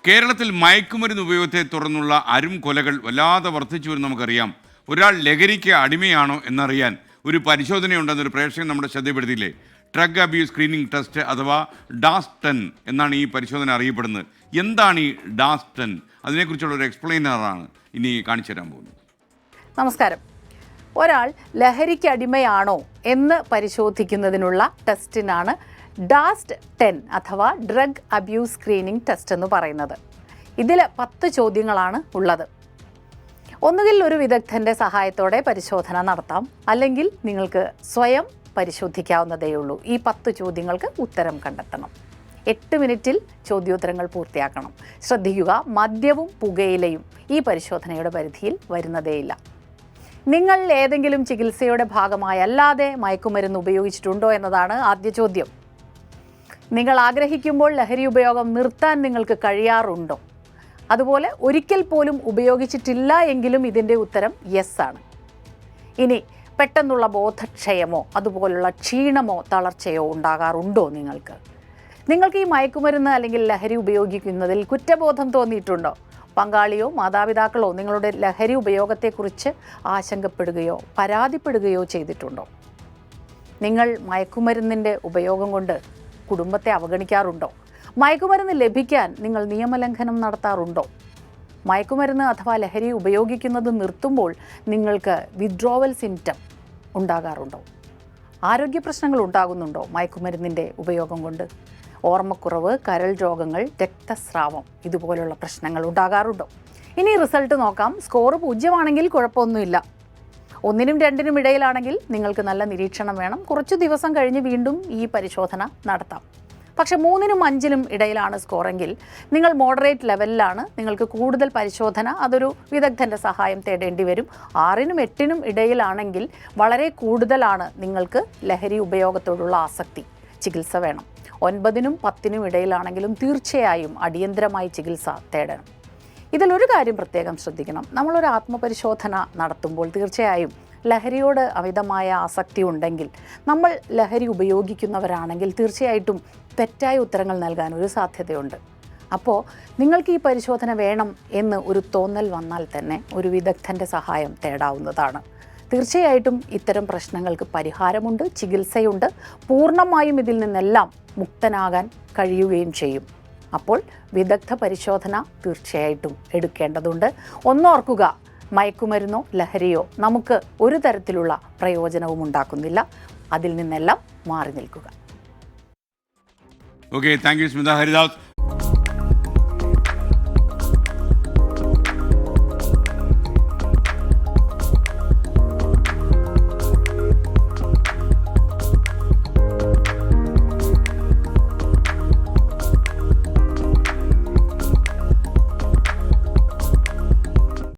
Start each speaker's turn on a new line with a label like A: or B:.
A: കേരളത്തിൽ മയക്കുമരുന്ന് ഉപയോഗത്തെ തുടർന്നുള്ള കൊലകൾ വല്ലാതെ വർദ്ധിച്ചു വരും നമുക്കറിയാം. ഒരാൾ ലഹരിക്ക് അടിമയാണോ എന്നറിയാൻ ഒരു പരിശോധനയുണ്ടെന്നൊരു പ്രേക്ഷകൻ നമ്മുടെ ശ്രദ്ധപ്പെടുത്തിയില്ലേ? ഡ്രഗ് അബ്യൂസ് സ്ക്രീനിങ് ടെസ്റ്റ് അഥവാ DAS-10 എന്നാണ് ഈ പരിശോധന അറിയപ്പെടുന്നത്. എന്താണ് ഈ DAS-10? അതിനെക്കുറിച്ചുള്ള ഒരു എക്സ്പ്ലെയിനറാണ് ഇനി കാണിച്ചു തരാൻ പോകുന്നത്.
B: നമസ്കാരം. ഒരാൾ ലഹരിക്ക് അടിമയാണോ എന്ന് പരിശോധിക്കുന്നതിനുള്ള ടെസ്റ്റിനാണ് DAS-10 അഥവാ ഡ്രഗ് അബ്യൂസ് സ്ക്രീനിങ് ടെസ്റ്റ് എന്ന് പറയുന്നത്. ഇതിൽ 10 ചോദ്യങ്ങളാണ് ഉള്ളത്. ഒന്നുകിൽ ഒരു വിദഗ്ധൻ്റെ സഹായത്തോടെ പരിശോധന നടത്താം, അല്ലെങ്കിൽ നിങ്ങൾക്ക് സ്വയം പരിശോധിക്കാവുന്നതേയുള്ളൂ. ഈ 10 ചോദ്യങ്ങൾക്ക് ഉത്തരം കണ്ടെത്തണം. 8 മിനിറ്റിൽ ചോദ്യോത്തരങ്ങൾ പൂർത്തിയാക്കണം. ശ്രദ്ധിക്കുക, മദ്യവും പുകയിലയും ഈ പരിശോധനയുടെ പരിധിയിൽ വരുന്നതേയില്ല. നിങ്ങൾ ഏതെങ്കിലും ചികിത്സയുടെ ഭാഗമായി അല്ലാതെ മയക്കുമരുന്ന് ഉപയോഗിച്ചിട്ടുണ്ടോ എന്നതാണ് ആദ്യ ചോദ്യം. നിങ്ങൾ ആഗ്രഹിക്കുമ്പോൾ ലഹരി ഉപയോഗം നിർത്താൻ നിങ്ങൾക്ക് കഴിയാറുണ്ടോ? അതുപോലെ ഒരിക്കൽ പോലും ഉപയോഗിച്ചിട്ടില്ല എങ്കിലും ഇതിൻ്റെ ഉത്തരം യെസ് ആണ്. ഇനി പെട്ടെന്നുള്ള ബോധക്ഷയമോ അതുപോലുള്ള ക്ഷീണമോ തളർച്ചയോ ഉണ്ടാകാറുണ്ടോ നിങ്ങൾക്ക് ഈ മയക്കുമരുന്ന് അല്ലെങ്കിൽ ലഹരി ഉപയോഗിക്കുന്നതിൽ കുറ്റബോധം തോന്നിയിട്ടുണ്ടോ? പങ്കാളിയോ മാതാപിതാക്കളോ നിങ്ങളുടെ ലഹരി ഉപയോഗത്തെക്കുറിച്ച് ആശങ്കപ്പെടുകയോ പരാതിപ്പെടുകയോ ചെയ്തിട്ടുണ്ടോ? നിങ്ങൾ മയക്കുമരുന്നിൻ്റെ ഉപയോഗം കൊണ്ട് കുടുംബത്തെ അവഗണിക്കാറുണ്ടോ? മയക്കുമരുന്ന് ലഭിക്കാൻ നിങ്ങൾ നിയമലംഘനം നടത്താറുണ്ടോ? മയക്കുമരുന്ന് അഥവാ ലഹരി ഉപയോഗിക്കുന്നത് നിർത്തുമ്പോൾ നിങ്ങൾക്ക് വിഡ്രോവൽ സിംറ്റം ഉണ്ടാകാറുണ്ടോ? ആരോഗ്യ പ്രശ്നങ്ങൾ ഉണ്ടാകുന്നുണ്ടോ മയക്കുമരുന്നിൻ്റെ ഉപയോഗം കൊണ്ട്? ഓർമ്മക്കുറവ്, കരൾ രോഗങ്ങൾ, രക്തസ്രാവം ഇതുപോലുള്ള പ്രശ്നങ്ങൾ ഉണ്ടാകാറുണ്ടോ? ഇനി റിസൾട്ട് നോക്കാം. സ്കോർ 0 കുഴപ്പമൊന്നുമില്ല. 1നും 2നും ഇടയിലാണെങ്കിൽ നിങ്ങൾക്ക് നല്ല നിരീക്ഷണം വേണം. കുറച്ച് ദിവസം കഴിഞ്ഞ് വീണ്ടും ഈ പരിശോധന നടത്താം. പക്ഷേ 3നും 5നും ഇടയിലാണ് സ്കോറെങ്കിൽ നിങ്ങൾ മോഡറേറ്റ് ലെവലിലാണ്. നിങ്ങൾക്ക് കൂടുതൽ പരിശോധന, അതൊരു വിദഗ്ധൻ്റെ സഹായം തേടേണ്ടി വരും. 6നും 8നും ഇടയിലാണെങ്കിൽ വളരെ കൂടുതലാണ് നിങ്ങൾക്ക് ലഹരി ഉപയോഗത്തോടുള്ള ആസക്തി. ചികിത്സ വേണം. 9നും 10നും ഇടയിലാണെങ്കിലും തീർച്ചയായും അടിയന്തരമായി ചികിത്സ തേടണം. ഇതിലൊരു കാര്യം പ്രത്യേകം ശ്രദ്ധിക്കണം. നമ്മളൊരു ആത്മപരിശോധന നടത്തുമ്പോൾ തീർച്ചയായും ലഹരിയോട് അമിതമായ ആസക്തി ഉണ്ടെങ്കിൽ, നമ്മൾ ലഹരി ഉപയോഗിക്കുന്നവരാണെങ്കിൽ തീർച്ചയായിട്ടും തെറ്റായ ഉത്തരങ്ങൾ നൽകാൻ ഒരു സാധ്യതയുണ്ട്. അപ്പോൾ നിങ്ങൾക്ക് ഈ പരിശോധന വേണം എന്ന് ഒരു തോന്നൽ വന്നാൽ തന്നെ ഒരു വിദഗ്ധൻ്റെ സഹായം തേടാവുന്നതാണ്. തീർച്ചയായിട്ടും ഇത്തരം പ്രശ്നങ്ങൾക്ക് പരിഹാരമുണ്ട്, ചികിത്സയുണ്ട്. പൂർണ്ണമായും ഇതിൽ നിന്നെല്ലാം മുക്തനാകാൻ കഴിയുകയും ചെയ്യും. അപ്പോൾ വിദഗ്ധ പരിശോധന തീർച്ചയായിട്ടും എടുക്കേണ്ടതുണ്ട്. ഒന്നോർക്കുക, മയക്കുമരുന്നോ ലഹരിയോ നമുക്ക് ഒരു തരത്തിലുള്ള പ്രയോജനവും ഉണ്ടാക്കുന്നില്ല. അതിൽ നിന്നെല്ലാം മാറി നിൽക്കുക.
A: Okay, thank you Smitha Haridas.